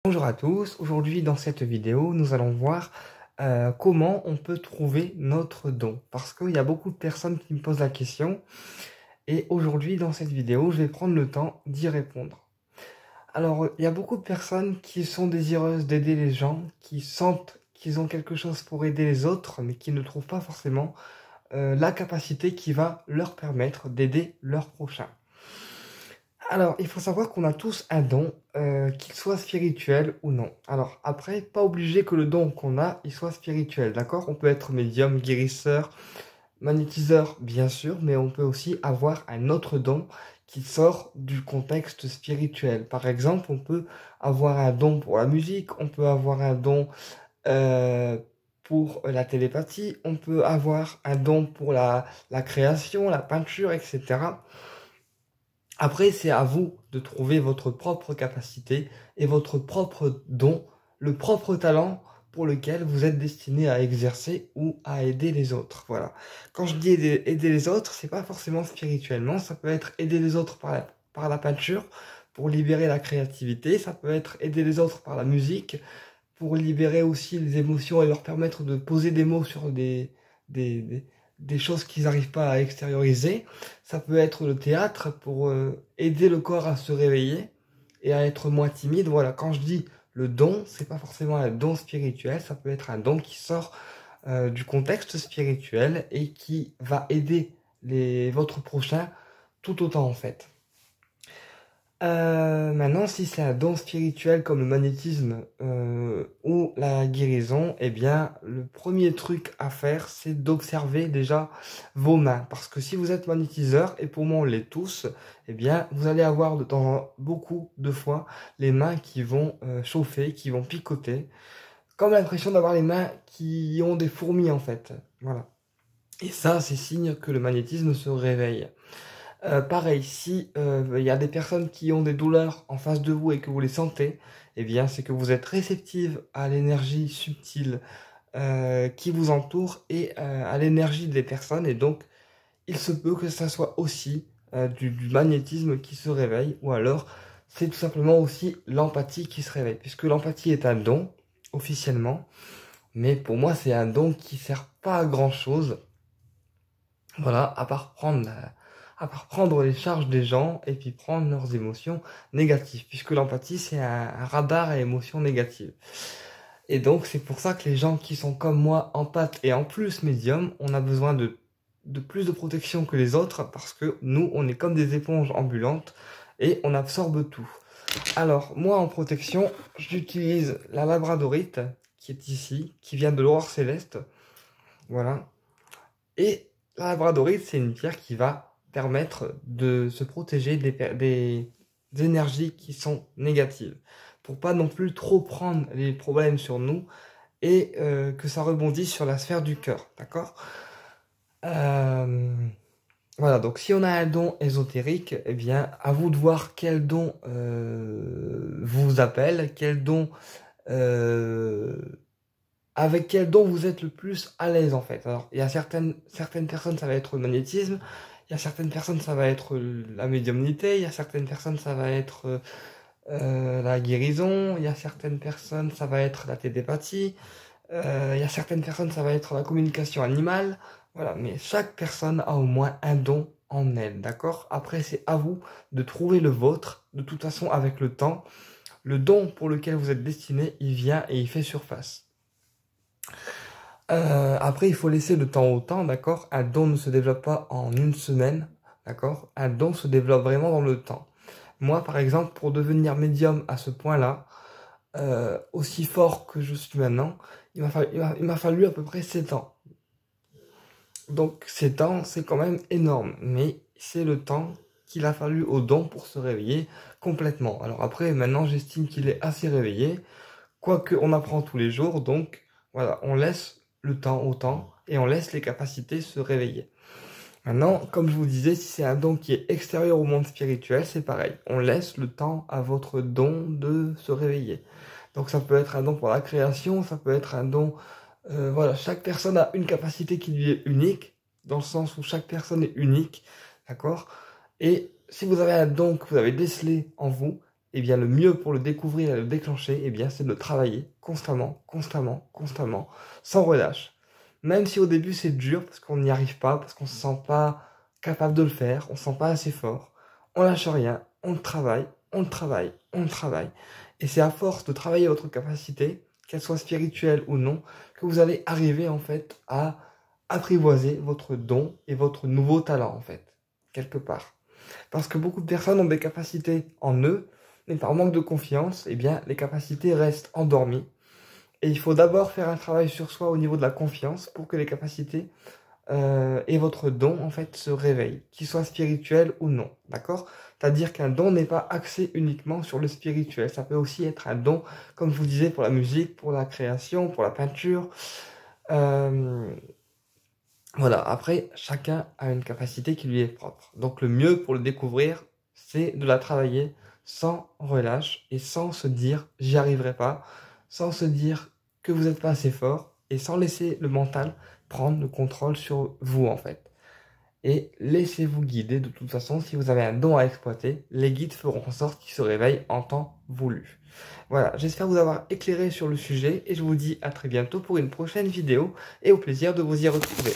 Bonjour à tous, aujourd'hui dans cette vidéo nous allons voir comment on peut trouver notre don, parce qu'il y a beaucoup de personnes qui me posent la question et aujourd'hui dans cette vidéo je vais prendre le temps d'y répondre. Alors il y a beaucoup de personnes qui sont désireuses d'aider les gens, qui sentent qu'ils ont quelque chose pour aider les autres mais qui ne trouvent pas forcément la capacité qui va leur permettre d'aider leur prochain. Alors, il faut savoir qu'on a tous un don, qu'il soit spirituel ou non. Alors, après, pas obligé que le don qu'on a, il soit spirituel, d'accord? On peut être médium, guérisseur, magnétiseur, bien sûr, mais on peut aussi avoir un autre don qui sort du contexte spirituel. Par exemple, on peut avoir un don pour la musique, on peut avoir un don euh, pour la télépathie, on peut avoir un don pour la création, la peinture, etc. Après, c'est à vous de trouver votre propre capacité et votre propre don, le propre talent pour lequel vous êtes destiné à exercer ou à aider les autres. Voilà. Quand je dis aider les autres, c'est pas forcément spirituellement, ça peut être aider les autres par la peinture, pour libérer la créativité, ça peut être aider les autres par la musique, pour libérer aussi les émotions et leur permettre de poser des mots sur des, des, des choses qu'ils n'arrivent pas à extérioriser. Ça peut être le théâtre pour aider le corps à se réveiller et à être moins timide. Voilà, quand je dis le don, c'est pas forcément un don spirituel, ça peut être un don qui sort du contexte spirituel et qui va aider votre prochain tout autant en fait. Maintenant, si c'est un don spirituel comme le magnétisme ou la guérison, eh bien, le premier truc à faire, c'est d'observer déjà vos mains. Parce que si vous êtes magnétiseur, et pour moi on l'est tous, eh bien, vous allez avoir beaucoup de fois les mains qui vont chauffer, qui vont picoter, comme l'impression d'avoir les mains qui ont des fourmis en fait. Voilà. Et ça, c'est signe que le magnétisme se réveille. Pareil, si il y a des personnes qui ont des douleurs en face de vous et que vous les sentez, eh bien c'est que vous êtes réceptive à l'énergie subtile qui vous entoure et à l'énergie des personnes, et donc il se peut que ça soit aussi du magnétisme qui se réveille, ou alors c'est tout simplement aussi l'empathie qui se réveille, puisque l'empathie est un don officiellement, mais pour moi c'est un don qui sert pas à grand chose. Voilà, à part prendre les charges des gens et puis prendre leurs émotions négatives, puisque l'empathie c'est un radar à émotions négatives. Et donc c'est pour ça que les gens qui sont comme moi, empathes et en plus médiums, on a besoin de plus de protection que les autres, parce que nous on est comme des éponges ambulantes et on absorbe tout. Alors moi en protection, j'utilise la labradorite qui est ici, qui vient de l'aurore céleste. Voilà. Et la labradorite, c'est une pierre qui va permettre de se protéger des énergies qui sont négatives, pour pas non plus trop prendre les problèmes sur nous et que ça rebondisse sur la sphère du cœur, d'accord? Voilà, donc si on a un don ésotérique, eh bien, à vous de voir quel don vous appelle, quel don euh, avec quel don vous êtes le plus à l'aise en fait. Alors, il y a certaines personnes, ça va être le magnétisme, il y a certaines personnes, ça va être la médiumnité, il y a certaines personnes, ça va être la guérison, il y a certaines personnes, ça va être la télépathie, il y a certaines personnes, ça va être la communication animale. Voilà, mais chaque personne a au moins un don en elle, d'accord? Après, c'est à vous de trouver le vôtre. De toute façon, avec le temps, le don pour lequel vous êtes destiné, il vient et il fait surface. Après, il faut laisser le temps au temps, d'accord? Un don ne se développe pas en une semaine, d'accord? Un don se développe vraiment dans le temps. Moi, par exemple, pour devenir médium à ce point-là, aussi fort que je suis maintenant, il m'a fallu à peu près 7 ans. Donc 7 ans, c'est quand même énorme, mais c'est le temps qu'il a fallu au don pour se réveiller complètement. Alors après, maintenant, j'estime qu'il est assez réveillé, quoique on apprend tous les jours, donc voilà, on laisse le temps au temps et on laisse les capacités se réveiller. Maintenant, comme je vous disais, si c'est un don qui est extérieur au monde spirituel, c'est pareil. On laisse le temps à votre don de se réveiller. Donc ça peut être un don pour la création, ça peut être un don... voilà, chaque personne a une capacité qui lui est unique, dans le sens où chaque personne est unique, d'accord? Et si vous avez un don que vous avez décelé en vous, eh bien, le mieux pour le découvrir et le déclencher, eh bien, c'est de le travailler constamment, sans relâche. Même si au début c'est dur, parce qu'on n'y arrive pas, parce qu'on ne se sent pas capable de le faire, on ne se sent pas assez fort, on lâche rien, on le travaille, on le travaille, on le travaille. Et c'est à force de travailler votre capacité, qu'elle soit spirituelle ou non, que vous allez arriver en fait à apprivoiser votre don et votre nouveau talent en fait, quelque part. Parce que beaucoup de personnes ont des capacités en eux, mais par manque de confiance, eh bien, les capacités restent endormies. Et il faut d'abord faire un travail sur soi au niveau de la confiance pour que les capacités et votre don, en fait, se réveillent, qu'il soit spirituel ou non, d'accord? C'est-à-dire qu'un don n'est pas axé uniquement sur le spirituel. Ça peut aussi être un don, comme je vous disais, pour la musique, pour la création, pour la peinture. Voilà, après, chacun a une capacité qui lui est propre. Donc le mieux pour le découvrir, c'est de la travailler sans relâche et sans se dire j'y arriverai pas, sans se dire que vous n'êtes pas assez fort et sans laisser le mental prendre le contrôle sur vous en fait. Et laissez-vous guider. De toute façon, si vous avez un don à exploiter, les guides feront en sorte qu'il se réveille en temps voulu. Voilà, j'espère vous avoir éclairé sur le sujet et je vous dis à très bientôt pour une prochaine vidéo et au plaisir de vous y retrouver.